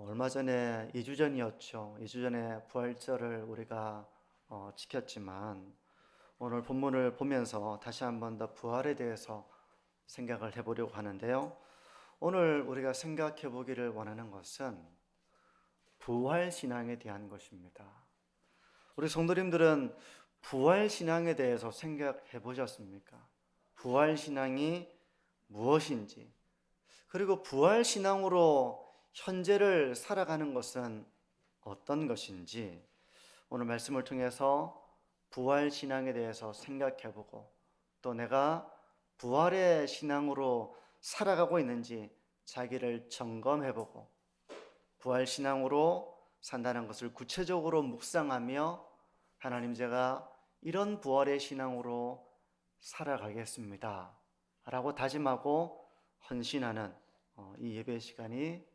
얼마 전에 2주 전이었죠. 2주 전에 부활절을 우리가 지켰지만 오늘 본문을 보면서 다시 한번 더 부활에 대해서 생각을 해보려고 하는데요. 오늘 우리가 생각해 보기를 원하는 것은 부활 신앙에 대한 것입니다. 우리 성도님들은 부활 신앙에 대해서 생각해 보셨습니까? 부활 신앙이 무엇인지, 그리고 부활 신앙으로 현재를 살아가는 것은 어떤 것인지 오늘 말씀을 통해서 부활 신앙에 대해서 생각해 보고, 또 내가 부활의 신앙으로 살아가고 있는지 자기를 점검해 보고, 부활 신앙으로 산다는 것을 구체적으로 묵상하며 하나님, 제가 이런 부활의 신앙으로 살아가겠습니다 라고 다짐하고 헌신하는 이 예배 시간이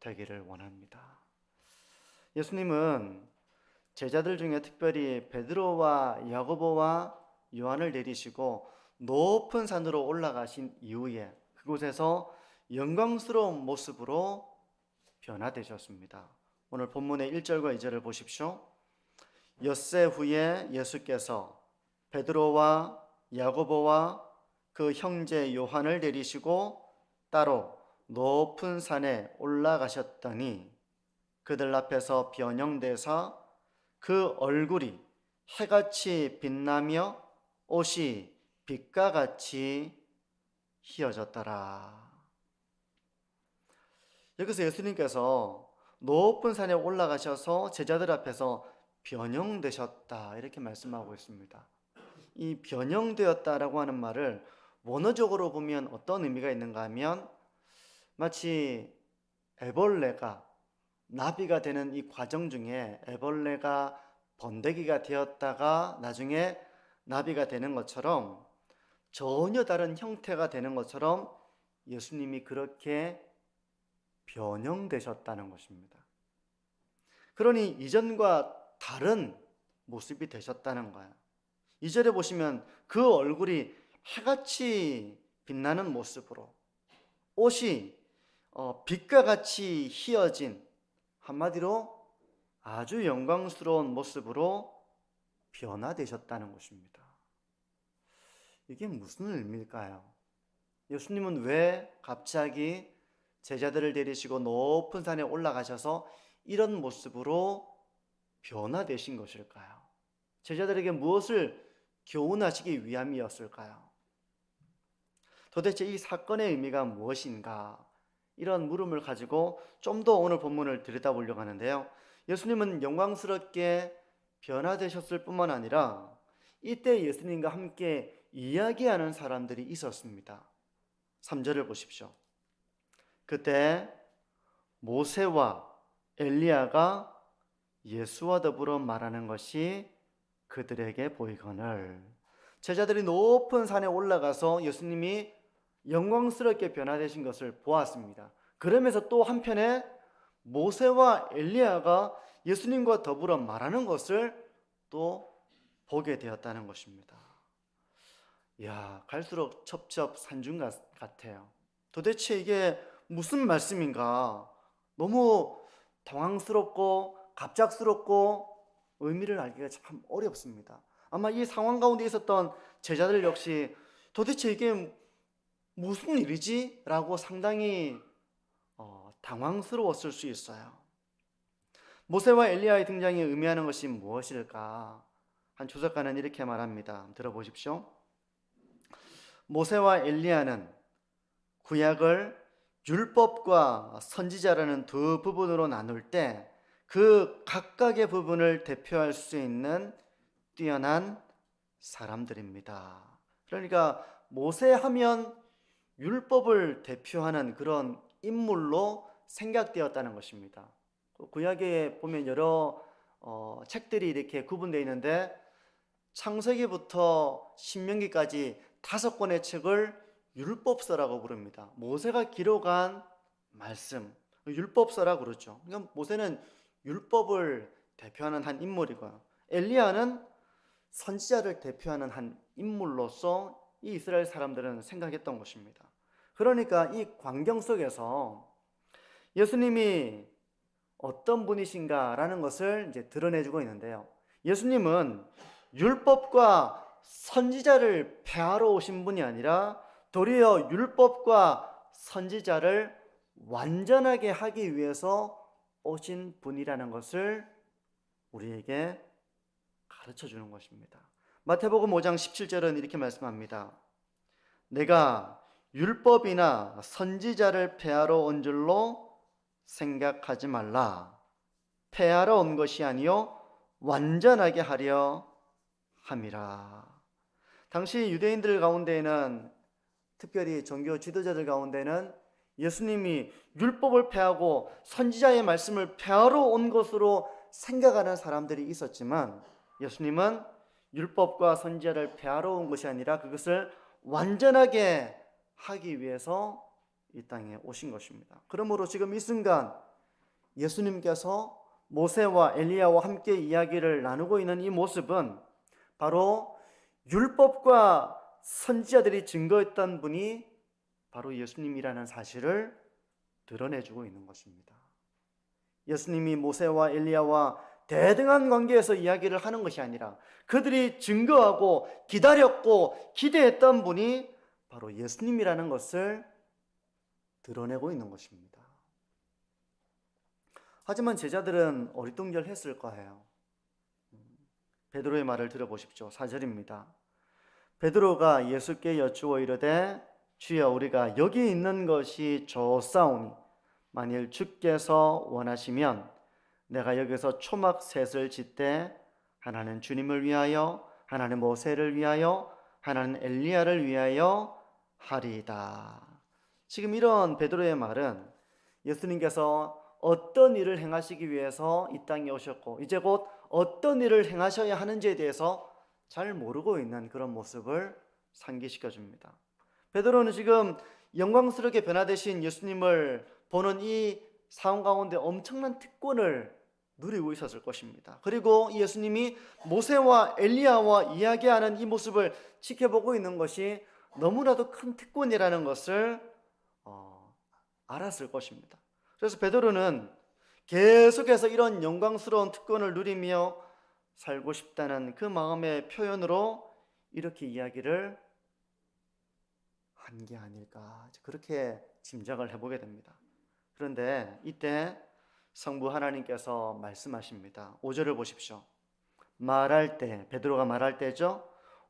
되기를 원합니다. 예수님은 제자들 중에 특별히 베드로와 야고보와 요한을 내리시고 높은 산으로 올라가신 이후에 그곳에서 영광스러운 모습으로 변화되셨습니다. 오늘 본문의 1절과 2절을 보십시오. 엿새 후에 예수께서 베드로와 야고보와 그 형제 요한을 내리시고 따로 높은 산에 올라가셨더니 그들 앞에서 변형되사 그 얼굴이 해같이 빛나며 옷이 빛과 같이 휘어졌더라. 여기서 예수님께서 높은 산에 올라가셔서 제자들 앞에서 변형되셨다 이렇게 말씀하고 있습니다. 이 변형되었다라고 하는 말을 원어적으로 보면 어떤 의미가 있는가 하면, 마치 애벌레가 나비가 되는 이 과정 중에 애벌레가 번데기가 되었다가 나중에 나비가 되는 것처럼, 전혀 다른 형태가 되는 것처럼 예수님이 그렇게 변형되셨다는 것입니다. 그러니 이전과 다른 모습이 되셨다는 거예요. 2절에 보시면 그 얼굴이 해같이 빛나는 모습으로, 옷이 빛과 같이 휘어진, 한마디로 아주 영광스러운 모습으로 변화되셨다는 것입니다. 이게 무슨 의미일까요? 예수님은 왜 갑자기 제자들을 데리시고 높은 산에 올라가셔서 이런 모습으로 변화되신 것일까요? 제자들에게 무엇을 교훈하시기 위함이었을까요? 도대체 이 사건의 의미가 무엇인가? 이런 물음을 가지고 좀 더 오늘 본문을 들여다보려고 하는데요. 예수님은 영광스럽게 변화되셨을 뿐만 아니라 이때 예수님과 함께 이야기하는 사람들이 있었습니다. 3절을 보십시오. 그때 모세와 엘리야가 예수와 더불어 말하는 것이 그들에게 보이거늘, 제자들이 높은 산에 올라가서 예수님이 영광스럽게 변화되신 것을 보았습니다. 그러면서 또 한편에 모세와 엘리야가 예수님과 더불어 말하는 것을 또 보게 되었다는 것입니다. 이야, 갈수록 첩첩산중 같아요. 도대체 이게 무슨 말씀인가? 너무 당황스럽고 갑작스럽고 의미를 알기가 참 어렵습니다. 아마 이 상황 가운데 있었던 제자들 역시 도대체 이게 무슨 일이지? 라고 상당히 당황스러웠을 수 있어요. 모세와 엘리야의 등장이 의미하는 것이 무엇일까? 한 주석가는 이렇게 말합니다. 들어보십시오. 모세와 엘리야는 구약을 율법과 선지자라는 두 부분으로 나눌 때 그 각각의 부분을 대표할 수 있는 뛰어난 사람들입니다. 그러니까 모세하면 율법을 대표하는 그런 인물로 생각되었다는 것입니다. 구약에 보면 여러 책들이 이렇게 구분되어 있는데 창세기부터 신명기까지 5권의 책을 율법서라고 부릅니다. 모세가 기록한 말씀, 율법서라고 그러죠. 그러니까 모세는 율법을 대표하는 한 인물이고요. 엘리야는 선지자를 대표하는 한 인물로서 이 이스라엘 사람들은 생각했던 것입니다. 그러니까 이 광경 속에서 예수님이 어떤 분이신가라는 것을 이제 드러내주고 있는데요. 예수님은 율법과 선지자를 폐하러 오신 분이 아니라 도리어 율법과 선지자를 완전하게 하기 위해서 오신 분이라는 것을 우리에게 가르쳐 주는 것입니다. 마태복음 5장 17절은 이렇게 말씀합니다. 내가 율법이나 선지자를 폐하러 온 줄로 생각하지 말라. 폐하러 온 것이 아니요 완전하게 하려 함이라. 당시 유대인들 가운데에는, 특별히 종교 지도자들 가운데는 예수님이 율법을 폐하고 선지자의 말씀을 폐하러 온 것으로 생각하는 사람들이 있었지만, 예수님은 율법과 선지자를 폐하러 온 것이 아니라 그것을 완전하게 하기 위해서 이 땅에 오신 것입니다. 그러므로 지금 이 순간 예수님께서 모세와 엘리야와 함께 이야기를 나누고 있는 이 모습은 바로 율법과 선지자들이 증거했던 분이 바로 예수님이라는 사실을 드러내주고 있는 것입니다. 예수님이 모세와 엘리야와 대등한 관계에서 이야기를 하는 것이 아니라 그들이 증거하고 기다렸고 기대했던 분이 바로 예수님이라는 것을 드러내고 있는 것입니다. 하지만 제자들은 어리둥절했을 거예요. 베드로의 말을 들어보십시오. 4절입니다. 베드로가 예수께 여쭈어 이르되 주여 우리가 여기 있는 것이 좋사오니 만일 주께서 원하시면 내가 여기서 초막 셋을 짓되 하나는 주님을 위하여, 하나는 모세를 위하여, 하나는 엘리야를 위하여 하리이다. 지금 이런 베드로의 말은 예수님께서 어떤 일을 행하시기 위해서 이 땅에 오셨고 이제 곧 어떤 일을 행하셔야 하는지에 대해서 잘 모르고 있는 그런 모습을 상기시켜 줍니다. 베드로는 지금 영광스럽게 변화되신 예수님을 보는 이 상황 가운데 엄청난 특권을 누리고 있었을 것입니다. 그리고 예수님이 모세와 엘리야와 이야기하는 이 모습을 지켜보고 있는 것이 너무나도 큰 특권이라는 것을 알았을 것입니다. 그래서 베드로는 계속해서 이런 영광스러운 특권을 누리며 살고 싶다는 그 마음의 표현으로 이렇게 이야기를 한 게 아닐까, 그렇게 짐작을 해보게 됩니다. 그런데 이때 성부 하나님께서 말씀하십니다. 5절을 보십시오. 말할 때, 베드로가 말할 때죠.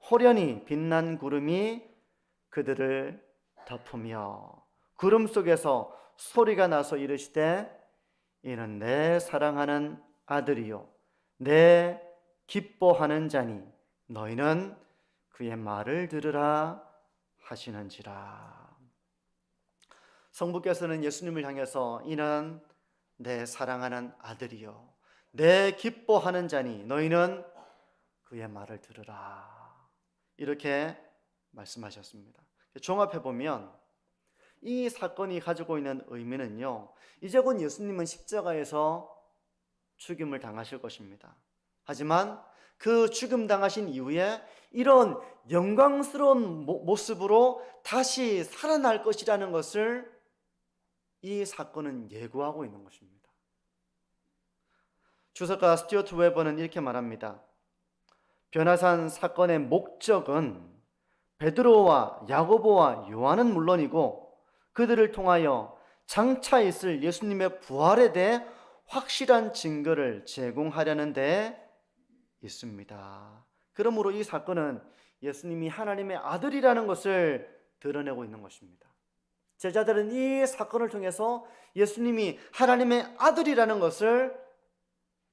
호련히 빛난 구름이 그들을 덮으며 구름 속에서 소리가 나서 이르시되 이는 내 사랑하는 아들이요 내 기뻐하는 자니 너희는 그의 말을 들으라 하시는지라. 성부께서는 예수님을 향해서 이는 내 사랑하는 아들이요 내 기뻐하는 자니 너희는 그의 말을 들으라, 이렇게 말씀하셨습니다. 종합해보면 이 사건이 가지고 있는 의미는요, 이제 곧 예수님은 십자가에서 죽임을 당하실 것입니다. 하지만 그 죽임 당하신 이후에 이런 영광스러운 모습으로 다시 살아날 것이라는 것을 이 사건은 예고하고 있는 것입니다. 주석가 스튜어트 웨버는 이렇게 말합니다. 변화산 사건의 목적은 베드로와 야고보와 요한은 물론이고 그들을 통하여 장차 있을 예수님의 부활에 대해 확실한 증거를 제공하려는 데 있습니다. 그러므로 이 사건은 예수님이 하나님의 아들이라는 것을 드러내고 있는 것입니다. 제자들은 이 사건을 통해서 예수님이 하나님의 아들이라는 것을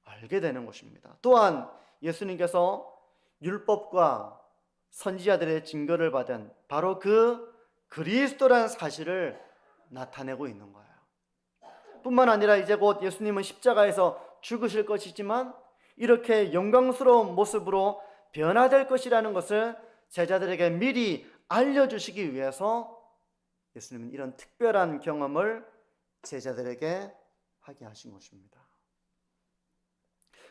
알게 되는 것입니다. 또한 예수님께서 율법과 선지자들의 증거를 받은 바로 그 그리스도라는 사실을 나타내고 있는 거예요. 뿐만 아니라 이제 곧 예수님은 십자가에서 죽으실 것이지만 이렇게 영광스러운 모습으로 변화될 것이라는 것을 제자들에게 미리 알려주시기 위해서 예수님은 이런 특별한 경험을 제자들에게 하게 하신 것입니다.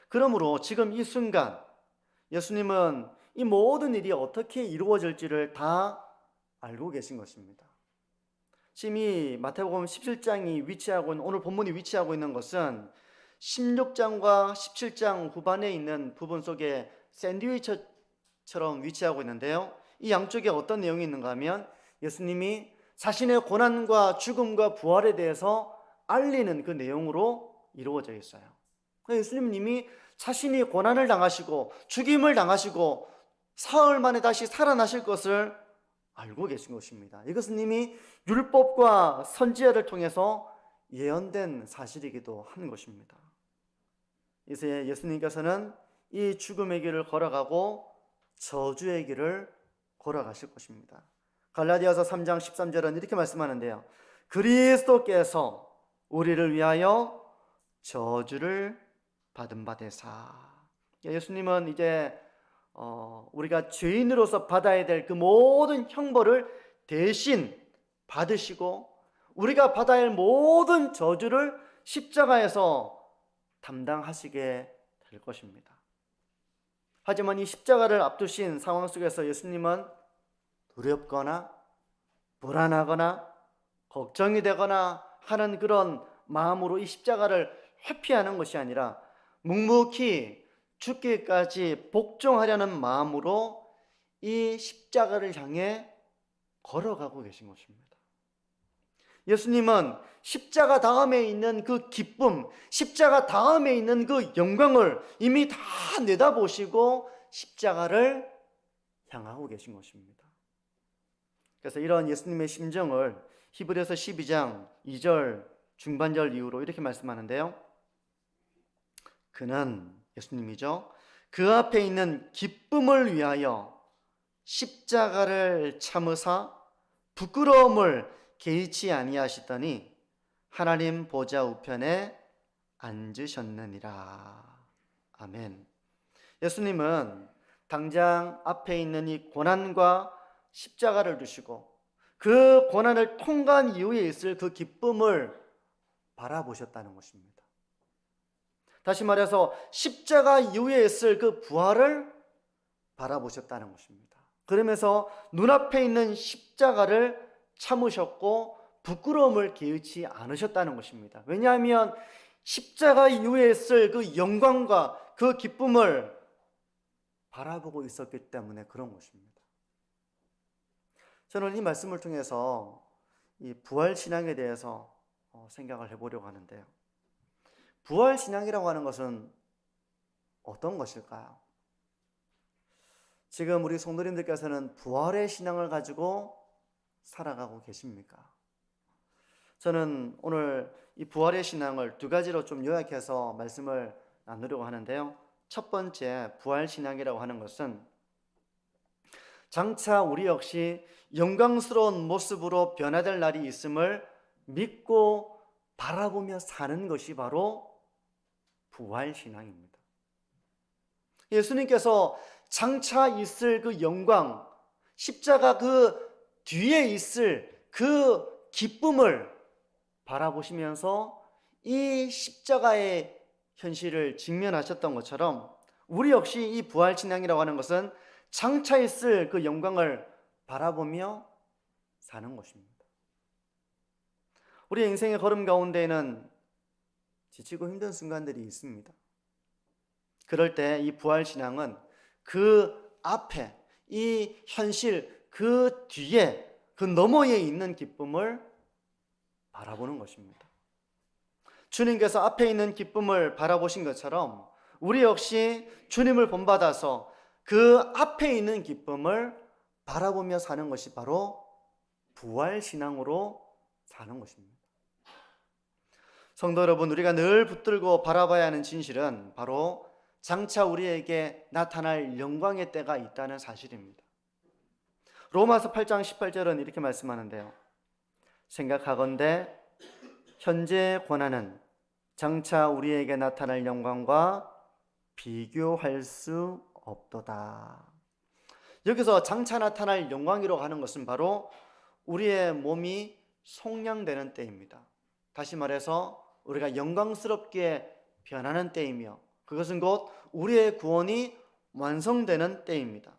그러므로 지금 이 순간 예수님은 이 모든 일이 어떻게 이루어질지를 다 알고 계신 것입니다. 지금 이 마태복음 17장이 위치하고 있는, 오늘 본문이 위치하고 있는 것은 16장과 17장 후반에 있는 부분 속에 샌드위치처럼 위치하고 있는데요. 이 양쪽에 어떤 내용이 있는가 하면 예수님이 자신의 고난과 죽음과 부활에 대해서 알리는 그 내용으로 이루어져 있어요. 예수님이 자신이 고난을 당하시고 죽임을 당하시고 사흘 만에 다시 살아나실 것을 알고 계신 것입니다. 이것은 이미 율법과 선지자를 통해서 예언된 사실이기도 한 것입니다. 이제 예수님께서는 이 죽음의 길을 걸어가고 저주의 길을 걸어가실 것입니다. 갈라디아서 3장 13절은 이렇게 말씀하는데요. 그리스도께서 우리를 위하여 저주를 받은 바 되사. 예수님은 이제 우리가 죄인으로서 받아야 될 그 모든 형벌을 대신 받으시고 우리가 받아야 할 모든 저주를 십자가에서 담당하시게 될 것입니다. 하지만 이 십자가를 앞두신 상황 속에서 예수님은 두렵거나 불안하거나 걱정이 되거나 하는 그런 마음으로 이 십자가를 회피하는 것이 아니라 묵묵히 죽기까지 복종하려는 마음으로 이 십자가를 향해 걸어가고 계신 것입니다. 예수님은 십자가 다음에 있는 그 기쁨, 십자가 다음에 있는 그 영광을 이미 다 내다보시고 십자가를 향하고 계신 것입니다. 그래서 이런 예수님의 심정을 히브리서 12장 2절 중반절 이후로 이렇게 말씀하는데요. 그는, 예수님이죠, 그 앞에 있는 기쁨을 위하여 십자가를 참으사 부끄러움을 개의치 아니하시더니 하나님 보좌 우편에 앉으셨느니라. 아멘. 예수님은 당장 앞에 있는 이 고난과 십자가를 두시고 그 고난을 통과한 이후에 있을 그 기쁨을 바라보셨다는 것입니다. 다시 말해서 십자가 이후에 있을 그 부활을 바라보셨다는 것입니다. 그러면서 눈앞에 있는 십자가를 참으셨고 부끄러움을 개의치 않으셨다는 것입니다. 왜냐하면 십자가 이후에 있을 그 영광과 그 기쁨을 바라보고 있었기 때문에 그런 것입니다. 저는 이 말씀을 통해서 이 부활신앙에 대해서 생각을 해보려고 하는데요. 부활신앙이라고 하는 것은 어떤 것일까요? 지금 우리 성도님들께서는 부활의 신앙을 가지고 살아가고 계십니까? 저는 오늘 이 부활의 신앙을 두 가지로 좀 요약해서 말씀을 나누려고 하는데요. 첫 번째, 부활신앙이라고 하는 것은 장차 우리 역시 영광스러운 모습으로 변화될 날이 있음을 믿고 바라보며 사는 것이 바로 부활신앙입니다. 예수님께서 장차 있을 그 영광, 십자가 그 뒤에 있을 그 기쁨을 바라보시면서 이 십자가의 현실을 직면하셨던 것처럼 우리 역시 이 부활신앙이라고 하는 것은 장차 있을 그 영광을 바라보며 사는 것입니다. 우리 인생의 걸음 가운데에는 지치고 힘든 순간들이 있습니다. 그럴 때 이 부활신앙은 그 앞에 이 현실 그 뒤에 그 너머에 있는 기쁨을 바라보는 것입니다. 주님께서 앞에 있는 기쁨을 바라보신 것처럼 우리 역시 주님을 본받아서 그 앞에 있는 기쁨을 바라보며 사는 것이 바로 부활신앙으로 사는 것입니다. 성도 여러분, 우리가 늘 붙들고 바라봐야 하는 진실은 바로 장차 우리에게 나타날 영광의 때가 있다는 사실입니다. 로마서 8장 18절은 이렇게 말씀하는데요. 생각하건대 현재 고난은 장차 우리에게 나타날 영광과 비교할 수 없도다. 여기서 장차 나타날 영광이라고 하는 것은 바로 우리의 몸이 속량되는 때입니다. 다시 말해서 우리가 영광스럽게 변하는 때이며 그것은 곧 우리의 구원이 완성되는 때입니다.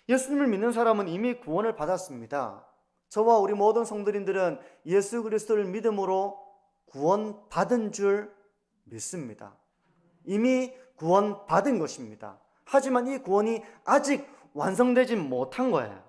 예수님을 믿는 사람은 이미 구원을 받았습니다. 저와 우리 모든 성도님들은 예수 그리스도를 믿음으로 구원받은 줄 믿습니다. 이미 구원받은 것입니다. 하지만 이 구원이 아직 완성되지 못한 거예요.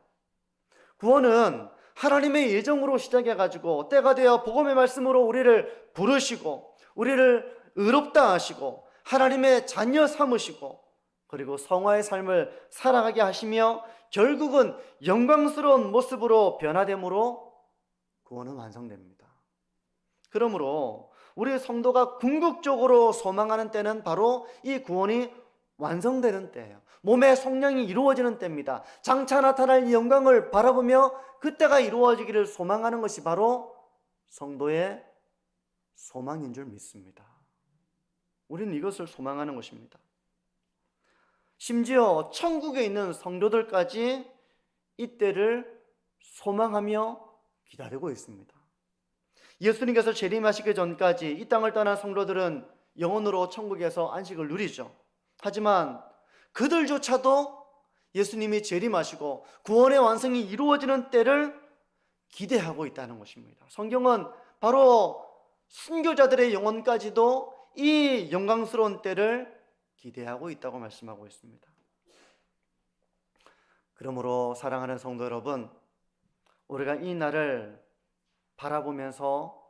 구원은 하나님의 예정으로 시작해가지고 때가 되어 복음의 말씀으로 우리를 부르시고 우리를 의롭다 하시고 하나님의 자녀 삼으시고 그리고 성화의 삶을 살아가게 하시며 결국은 영광스러운 모습으로 변화됨으로 구원은 완성됩니다. 그러므로 우리 성도가 궁극적으로 소망하는 때는 바로 이 구원이 완성되는 때예요. 몸의 성령이 이루어지는 때입니다. 장차 나타날 이 영광을 바라보며 그때가 이루어지기를 소망하는 것이 바로 성도의 소망인 줄 믿습니다. 우리는 이것을 소망하는 것입니다. 심지어 천국에 있는 성도들까지 이 때를 소망하며 기다리고 있습니다. 예수님께서 재림하시기 전까지 이 땅을 떠난 성도들은 영원으로 천국에서 안식을 누리죠. 하지만 그들조차도 예수님이 재림하시고 구원의 완성이 이루어지는 때를 기대하고 있다는 것입니다. 성경은 바로 순교자들의 영혼까지도 이 영광스러운 때를 기대하고 있다고 말씀하고 있습니다. 그러므로 사랑하는 성도 여러분, 우리가 이 날을 바라보면서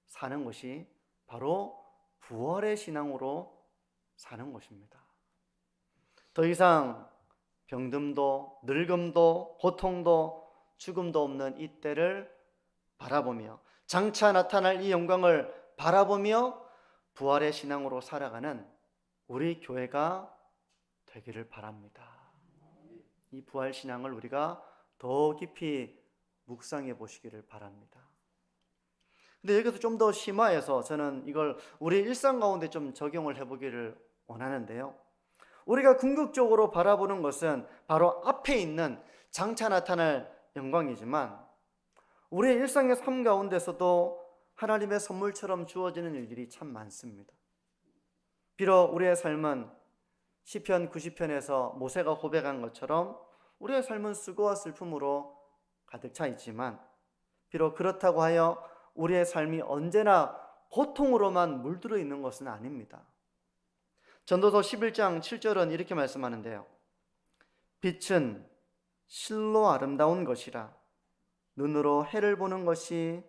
사는 것이 바로 부활의 신앙으로 사는 것입니다. 더 이상 병듦도 늙음도 고통도 죽음도 없는 이 때를 바라보며 장차 나타날 이 영광을 바라보며 부활의 신앙으로 살아가는 우리 교회가 되기를 바랍니다. 이 부활 신앙을 우리가 더 깊이 묵상해 보시기를 바랍니다. 근데 여기서 좀 더 심화해서 저는 이걸 우리 일상 가운데 좀 적용을 해보기를 원하는데요. 우리가 궁극적으로 바라보는 것은 바로 앞에 있는 장차 나타날 영광이지만 우리의 일상의 삶 가운데서도 하나님의 선물처럼 주어지는 일들이 참 많습니다. 비록 우리의 삶은 시편 90편에서 모세가 고백한 것처럼 우리의 삶은 수고와 슬픔으로 가득 차 있지만 비록 그렇다고 하여 우리의 삶이 언제나 고통으로만 물들어 있는 것은 아닙니다. 전도서 11장 7절은 이렇게 말씀하는데요. 빛은 실로 아름다운 것이라 눈으로 해를 보는 것이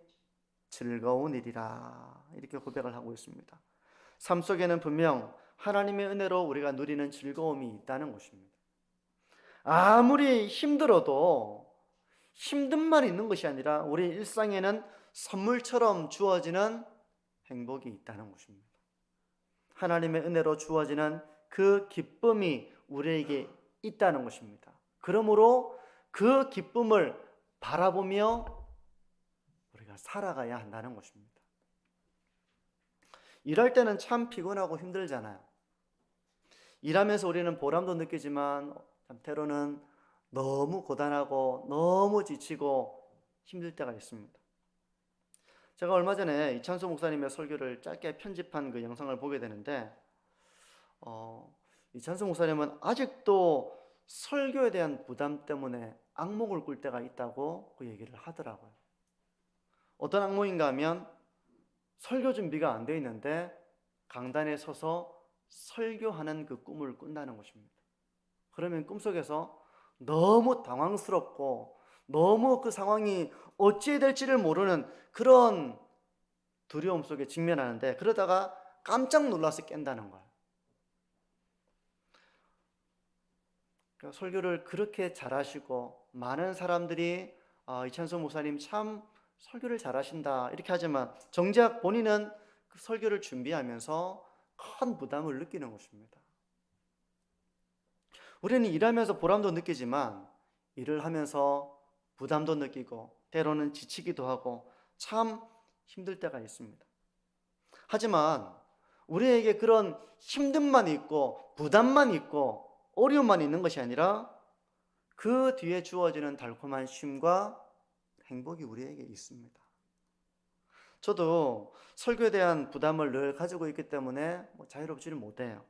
즐거운 일이라 이렇게 고백을 하고 있습니다. 삶 속에는 분명 하나님의 은혜로 우리가 누리는 즐거움이 있다는 것입니다. 아무리 힘들어도 힘듦만 있는 것이 아니라 우리 일상에는 선물처럼 주어지는 행복이 있다는 것입니다. 하나님의 은혜로 주어지는 그 기쁨이 우리에게 있다는 것입니다. 그러므로 그 기쁨을 바라보며 우리가 살아가야 한다는 것입니다. 일할 때는 참 피곤하고 힘들잖아요. 일하면서 우리는 보람도 느끼지만 때로는 너무 고단하고 너무 지치고 힘들 때가 있습니다. 제가 얼마 전에 이찬수 목사님의 설교를 짧게 편집한 그 영상을 보게 되는데 이찬수 목사님은 아직도 설교에 대한 부담 때문에 악몽을 꿀 때가 있다고 그 얘기를 하더라고요. 어떤 악몽인가 하면 설교 준비가 안 돼 있는데 강단에 서서 설교하는 그 꿈을 꾼다는 것입니다. 그러면 꿈속에서 너무 당황스럽고 너무 그 상황이 어찌해야 될지를 모르는 그런 두려움 속에 직면하는데 그러다가 깜짝 놀라서 깬다는 거예요. 그러니까 설교를 그렇게 잘하시고 많은 사람들이 이찬수 목사님 참 설교를 잘하신다 이렇게 하지만 정작 본인은 그 설교를 준비하면서 큰 부담을 느끼는 것입니다. 우리는 일하면서 보람도 느끼지만 일을 하면서 부담도 느끼고 때로는 지치기도 하고 참 힘들 때가 있습니다. 하지만 우리에게 그런 힘듦만 있고 부담만 있고 어려움만 있는 것이 아니라 그 뒤에 주어지는 달콤한 쉼과 행복이 우리에게 있습니다. 저도 설교에 대한 부담을 늘 가지고 있기 때문에 자유롭지를 못해요.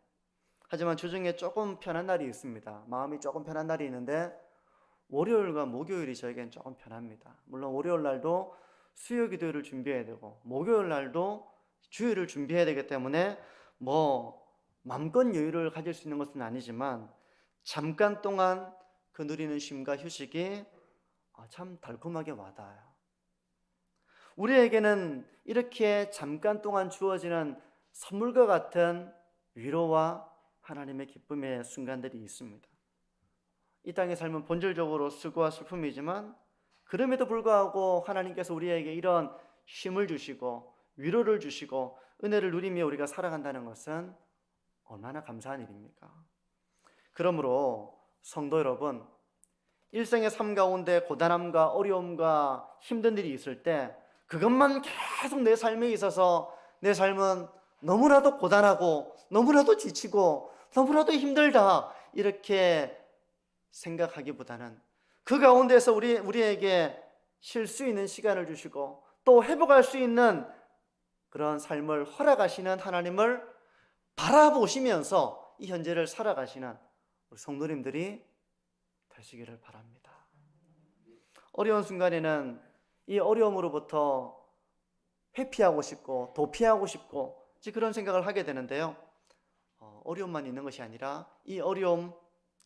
하지만 주중에 조금 편한 날이 있습니다. 마음이 조금 편한 날이 있는데 월요일과 목요일이 저에겐 조금 편합니다. 물론 월요일 날도 수요 기도를 준비해야 되고 목요일 날도 주일을 준비해야 되기 때문에 뭐 마음껏 여유를 가질 수 있는 것은 아니지만 잠깐 동안 그 누리는 쉼과 휴식이 참 달콤하게 와닿아요. 우리에게는 이렇게 잠깐 동안 주어지는 선물과 같은 위로와 하나님의 기쁨의 순간들이 있습니다. 이 땅의 삶은 본질적으로 수고와 슬픔이지만 그럼에도 불구하고 하나님께서 우리에게 이런 쉼을 주시고 위로를 주시고 은혜를 누리며 우리가 살아간다는 것은 얼마나 감사한 일입니까? 그러므로 성도 여러분, 일생의 삶 가운데 고단함과 어려움과 힘든 일이 있을 때 그것만 계속 내 삶에 있어서 내 삶은 너무나도 고단하고 너무나도 지치고 너무나도 힘들다 이렇게 생각하기보다는 그 가운데서 우리에게 쉴 수 있는 시간을 주시고 또 회복할 수 있는 그런 삶을 허락하시는 하나님을 바라보시면서 이 현재를 살아가시는 우리 성도님들이 되시기를 바랍니다. 어려운 순간에는 이 어려움으로부터 회피하고 싶고 도피하고 싶고 그런 생각을 하게 되는데요. 어려움만 있는 것이 아니라 이 어려움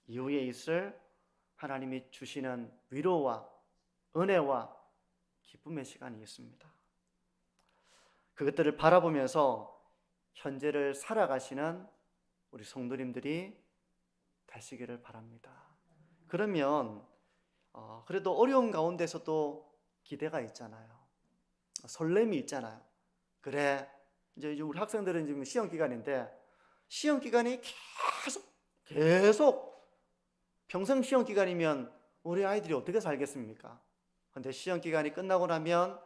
이후에 있을 하나님이 주시는 위로와 은혜와 기쁨의 시간이 있습니다. 그것들을 바라보면서 현재를 살아가시는 우리 성도님들이 되시기를 바랍니다. 그러면 그래도 어려운 가운데서도 기대가 있잖아요. 설렘이 있잖아요. 그래, 이제 우리 학생들은 지금 시험 기간인데 시험 기간이 계속 평생 시험 기간이면 우리 아이들이 어떻게 살겠습니까? 근데 시험 기간이 끝나고 나면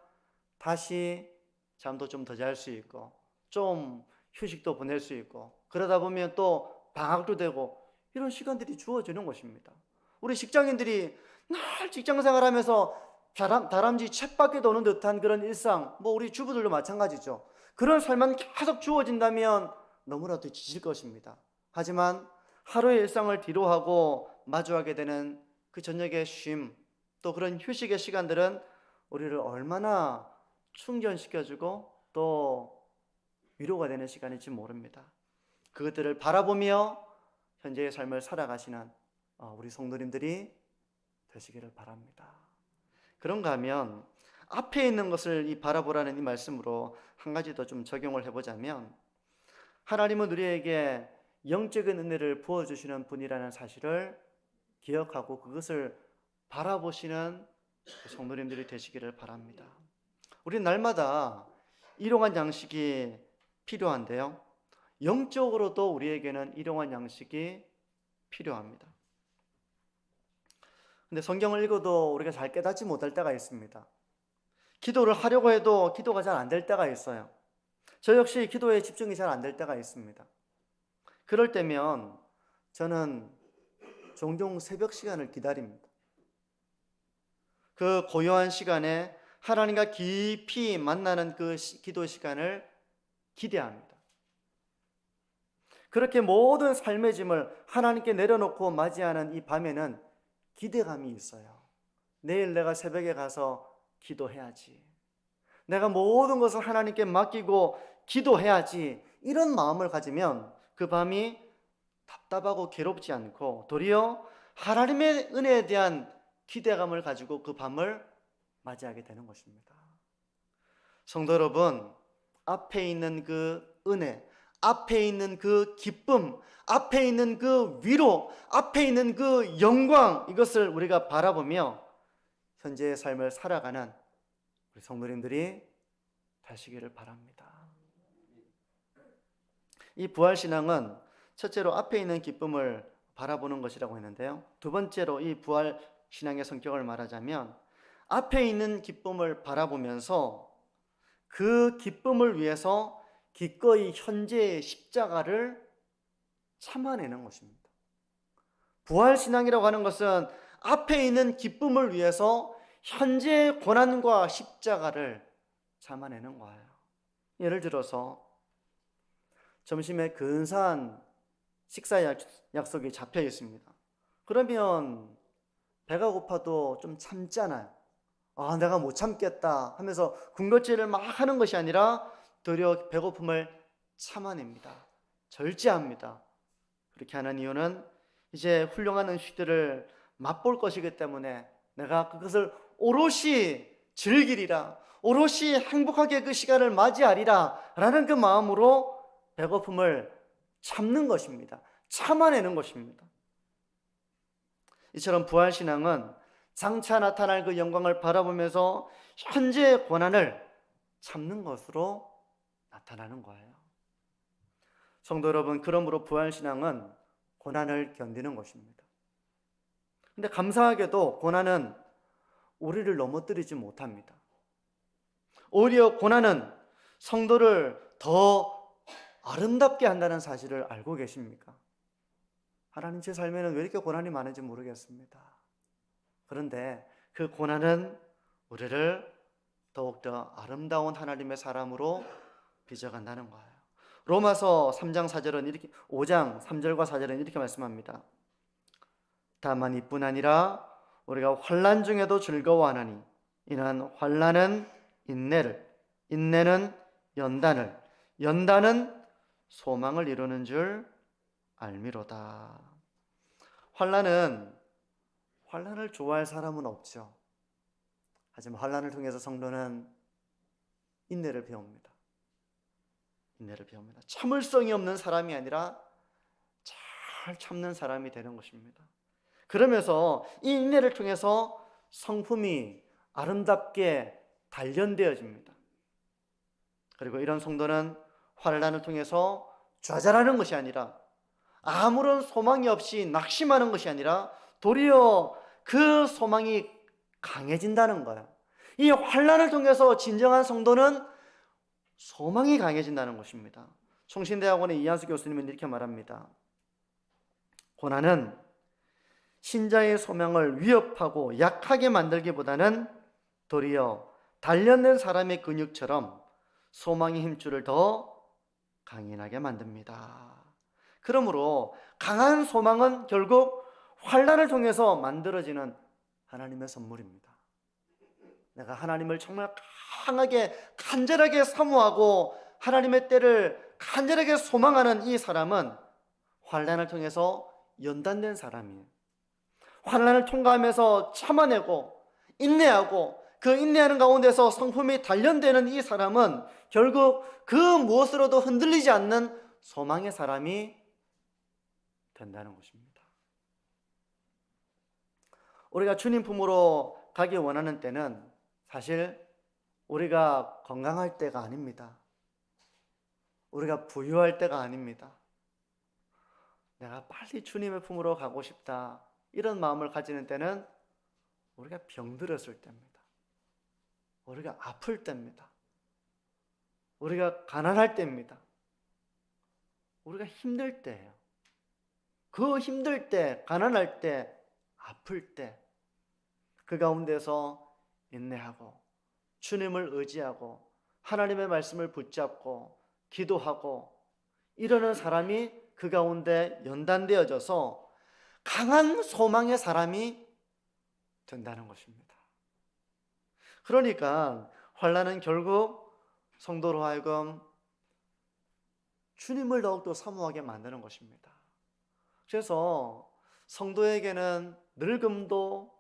다시 잠도 좀 더 잘 수 있고 좀 휴식도 보낼 수 있고 그러다 보면 또 방학도 되고 이런 시간들이 주어지는 것입니다. 우리 직장인들이 날 직장 생활하면서 다람쥐 쳇바퀴 도는 듯한 그런 일상, 뭐 우리 주부들도 마찬가지죠. 그런 삶만 계속 주어진다면 너무나도 지칠 것입니다. 하지만 하루의 일상을 뒤로하고 마주하게 되는 그 저녁의 쉼, 또 그런 휴식의 시간들은 우리를 얼마나 충전시켜주고 또 위로가 되는 시간일지 모릅니다. 그것들을 바라보며 현재의 삶을 살아가시는 우리 성도님들이 되시기를 바랍니다. 그런가 하면 앞에 있는 것을 바라보라는 이 말씀으로 한 가지 더 좀 적용을 해보자면 하나님은 우리에게 영적인 은혜를 부어주시는 분이라는 사실을 기억하고 그것을 바라보시는 성도님들이 되시기를 바랍니다. 우리 날마다 일용할 양식이 필요한데요, 영적으로도 우리에게는 일용할 양식이 필요합니다. 근데 성경을 읽어도 우리가 잘 깨닫지 못할 때가 있습니다. 기도를 하려고 해도 기도가 잘 안 될 때가 있어요. 저 역시 기도에 집중이 잘 안 될 때가 있습니다. 그럴 때면 저는 종종 새벽 시간을 기다립니다. 그 고요한 시간에 하나님과 깊이 만나는 그 기도 시간을 기대합니다. 그렇게 모든 삶의 짐을 하나님께 내려놓고 맞이하는 이 밤에는 기대감이 있어요. 내일 내가 새벽에 가서 기도해야지. 내가 모든 것을 하나님께 맡기고 기도해야지. 이런 마음을 가지면 그 밤이 답답하고 괴롭지 않고 도리어 하나님의 은혜에 대한 기대감을 가지고 그 밤을 맞이하게 되는 것입니다. 성도 여러분, 앞에 있는 그 은혜, 앞에 있는 그 기쁨, 앞에 있는 그 위로, 앞에 있는 그 영광, 이것을 우리가 바라보며 현재의 삶을 살아가는 우리 성도님들이 되시기를 바랍니다. 이 부활신앙은 첫째로 앞에 있는 기쁨을 바라보는 것이라고 했는데요, 두 번째로 이 부활신앙의 성격을 말하자면 앞에 있는 기쁨을 바라보면서 그 기쁨을 위해서 기꺼이 현재의 십자가를 참아내는 것입니다. 부활신앙이라고 하는 것은 앞에 있는 기쁨을 위해서 현재의 고난과 십자가를 참아내는 거예요. 예를 들어서 점심에 근사한 식사 약속이 잡혀 있습니다. 그러면 배가 고파도 좀 참잖아요. 내가 못 참겠다 하면서 군것질을 막 하는 것이 아니라 도리어 배고픔을 참아냅니다. 절제합니다. 그렇게 하는 이유는 이제 훌륭한 음식들을 맛볼 것이기 때문에 내가 그것을 오롯이 즐기리라, 오롯이 행복하게 그 시간을 맞이하리라 라는 그 마음으로 배고픔을 참는 것입니다. 참아내는 것입니다. 이처럼 부활신앙은 장차 나타날 그 영광을 바라보면서 현재의 고난을 참는 것으로 나타나는 거예요. 성도 여러분, 그러므로 부활신앙은 고난을 견디는 것입니다. 근데 감사하게도 고난은 우리를 넘어뜨리지 못합니다. 오히려 고난은 성도를 더 아름답게 한다는 사실을 알고 계십니까? 하나님, 제 삶에는 왜 이렇게 고난이 많은지 모르겠습니다. 그런데 그 고난은 우리를 더욱더 아름다운 하나님의 사람으로 빚어간다는 거예요. 로마서 3장 4절은 이렇게, 5장 3절과 4절은 이렇게 말씀합니다. 다만 이뿐 아니라 우리가 환난 중에도 즐거워하나니 이는 환난은 인내를, 인내는 연단을, 연단은 소망을 이루는 줄 알미로다. 환난을 좋아할 사람은 없죠. 하지만 환난을 통해서 성도는 인내를 배웁니다. 인내를 배웁니다. 참을성이 없는 사람이 아니라 잘 참는 사람이 되는 것입니다. 그러면서 이 인내를 통해서 성품이 아름답게 단련되어집니다. 그리고 이런 성도는 환난을 통해서 좌절하는 것이 아니라, 아무런 소망이 없이 낙심하는 것이 아니라 도리어 그 소망이 강해진다는 거예요. 이 환난을 통해서 진정한 성도는 소망이 강해진다는 것입니다. 총신대학원의 이한수 교수님은 이렇게 말합니다. 고난은 신자의 소망을 위협하고 약하게 만들기보다는 도리어 단련된 사람의 근육처럼 소망의 힘줄을 더 강인하게 만듭니다. 그러므로 강한 소망은 결국 환난을 통해서 만들어지는 하나님의 선물입니다. 내가 하나님을 정말 강하게 간절하게 사모하고 하나님의 때를 간절하게 소망하는 이 사람은 환난을 통해서 연단된 사람이에요. 환난을 통과하면서 참아내고 인내하고 그 인내하는 가운데서 성품이 단련되는 이 사람은 결국 그 무엇으로도 흔들리지 않는 소망의 사람이 된다는 것입니다. 우리가 주님 품으로 가기 원하는 때는 사실 우리가 건강할 때가 아닙니다. 우리가 부유할 때가 아닙니다. 내가 빨리 주님의 품으로 가고 싶다, 이런 마음을 가지는 때는 우리가 병들었을 때입니다. 우리가 아플 때입니다. 우리가 가난할 때입니다. 우리가 힘들 때예요. 그 힘들 때, 가난할 때, 아플 때, 그 가운데서 인내하고 주님을 의지하고 하나님의 말씀을 붙잡고 기도하고 이러는 사람이 그 가운데 연단되어져서 강한 소망의 사람이 된다는 것입니다. 그러니까 환난은 결국 성도로 하여금 주님을 더욱더 사모하게 만드는 것입니다. 그래서 성도에게는 늙음도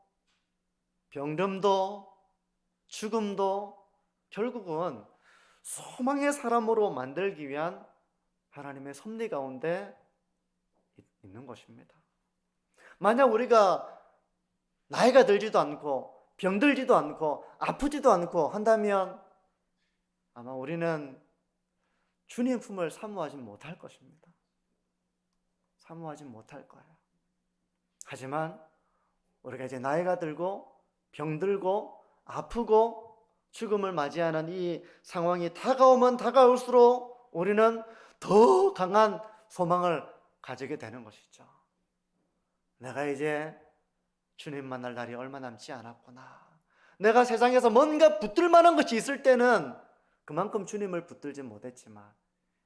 병듦도 죽음도 결국은 소망의 사람으로 만들기 위한 하나님의 섭리 가운데 있는 것입니다. 만약 우리가 나이가 들지도 않고 병들지도 않고 아프지도 않고 한다면 아마 우리는 주님 품을 사모하지 못할 것입니다. 사모하지 못할 거예요. 하지만 우리가 이제 나이가 들고 병들고 아프고 죽음을 맞이하는 이 상황이 다가오면 다가올수록 우리는 더 강한 소망을 가지게 되는 것이죠. 내가 이제 주님 만날 날이 얼마 남지 않았구나. 내가 세상에서 뭔가 붙들 만한 것이 있을 때는 그만큼 주님을 붙들지 못했지만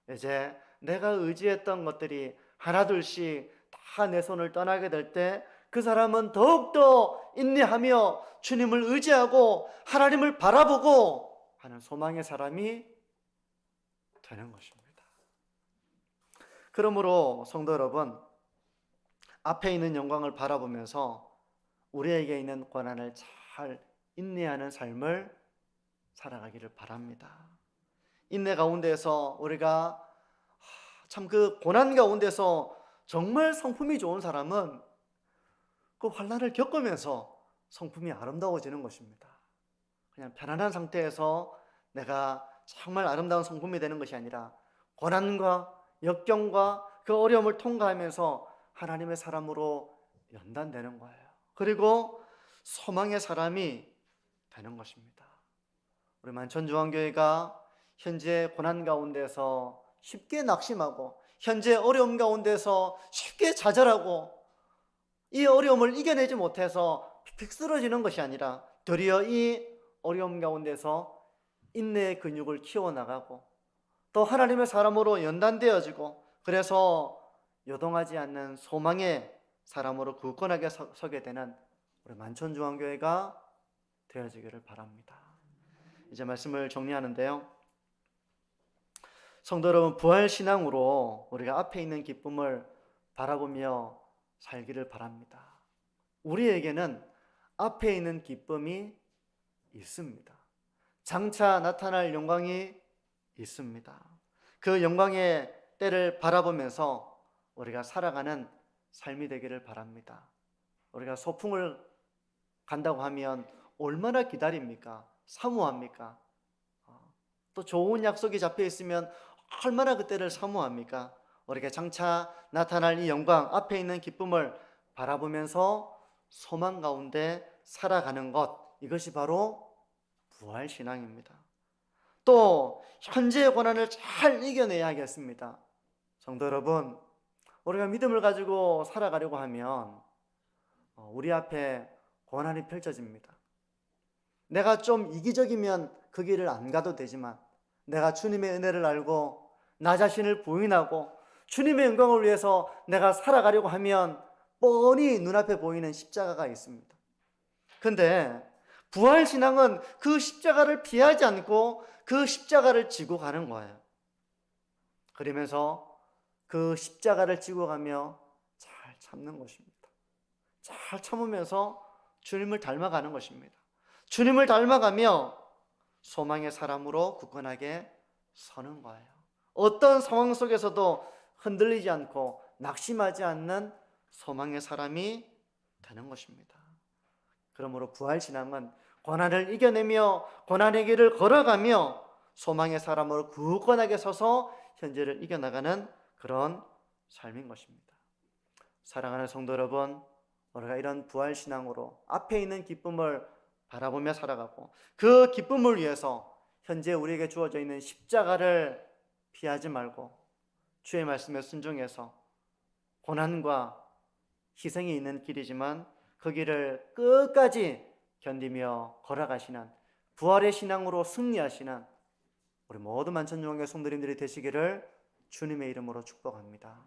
이제 내가 의지했던 것들이 하나둘씩 다 내 손을 떠나게 될 때 그 사람은 더욱더 인내하며 주님을 의지하고 하나님을 바라보고 하는 소망의 사람이 되는 것입니다. 그러므로 성도 여러분, 앞에 있는 영광을 바라보면서 우리에게 있는 고난을 잘 인내하는 삶을 살아가기를 바랍니다. 인내 가운데서 우리가 참 그 고난 가운데서 정말 성품이 좋은 사람은 그 환난을 겪으면서 성품이 아름다워지는 것입니다. 그냥 편안한 상태에서 내가 정말 아름다운 성품이 되는 것이 아니라 고난과 역경과 그 어려움을 통과하면서 하나님의 사람으로 연단되는 거예요. 그리고 소망의 사람이 되는 것입니다. 우리 만천중앙교회가 현재 고난 가운데서 쉽게 낙심하고 현재 어려움 가운데서 쉽게 좌절하고 이 어려움을 이겨내지 못해서 픽 쓰러지는 것이 아니라 도리어 이 어려움 가운데서 인내의 근육을 키워나가고 또 하나님의 사람으로 연단되어지고 그래서 요동하지 않는 소망의 사람으로 굳건하게 서게 되는 우리 만천중앙교회가 되어지기를 바랍니다. 이제 말씀을 정리하는데요, 성도 여러분, 부활신앙으로 우리가 앞에 있는 기쁨을 바라보며 살기를 바랍니다. 우리에게는 앞에 있는 기쁨이 있습니다. 장차 나타날 영광이 있습니다. 그 영광의 때를 바라보면서 우리가 살아가는 삶이 되기를 바랍니다. 우리가 소풍을 간다고 하면 얼마나 기다립니까? 사모합니까? 또 좋은 약속이 잡혀 있으면 얼마나 그때를 사모합니까? 우리가 장차 나타날 이 영광, 앞에 있는 기쁨을 바라보면서 소망 가운데 살아가는 것, 이것이 바로 부활신앙입니다. 또 현재의 고난을 잘 이겨내야겠습니다. 성도 여러분, 우리가 믿음을 가지고 살아가려고 하면 우리 앞에 고난이 펼쳐집니다. 내가 좀 이기적이면 그 길을 안 가도 되지만 내가 주님의 은혜를 알고 나 자신을 부인하고 주님의 영광을 위해서 내가 살아가려고 하면 뻔히 눈앞에 보이는 십자가가 있습니다. 근데 부활신앙은 그 십자가를 피하지 않고 그 십자가를 지고 가는 거예요. 그러면서 그 십자가를 지고 가며 잘 참는 것입니다. 잘 참으면서 주님을 닮아가는 것입니다. 주님을 닮아가며 소망의 사람으로 굳건하게 서는 거예요. 어떤 상황 속에서도 흔들리지 않고 낙심하지 않는 소망의 사람이 되는 것입니다. 그러므로 부활신앙은 고난을 이겨내며 고난의 길을 걸어가며 소망의 사람으로 굳건하게 서서 현재를 이겨나가는 그런 삶인 것입니다. 사랑하는 성도 여러분, 우리가 이런 부활신앙으로 앞에 있는 기쁨을 바라보며 살아가고 그 기쁨을 위해서 현재 우리에게 주어져 있는 십자가를 피하지 말고 주의 말씀에 순종해서 고난과 희생이 있는 길이지만 그 길을 끝까지 견디며 걸어가시는 부활의 신앙으로 승리하시는 우리 모든 만천중앙교회 성도님들이 되시기를 주님의 이름으로 축복합니다.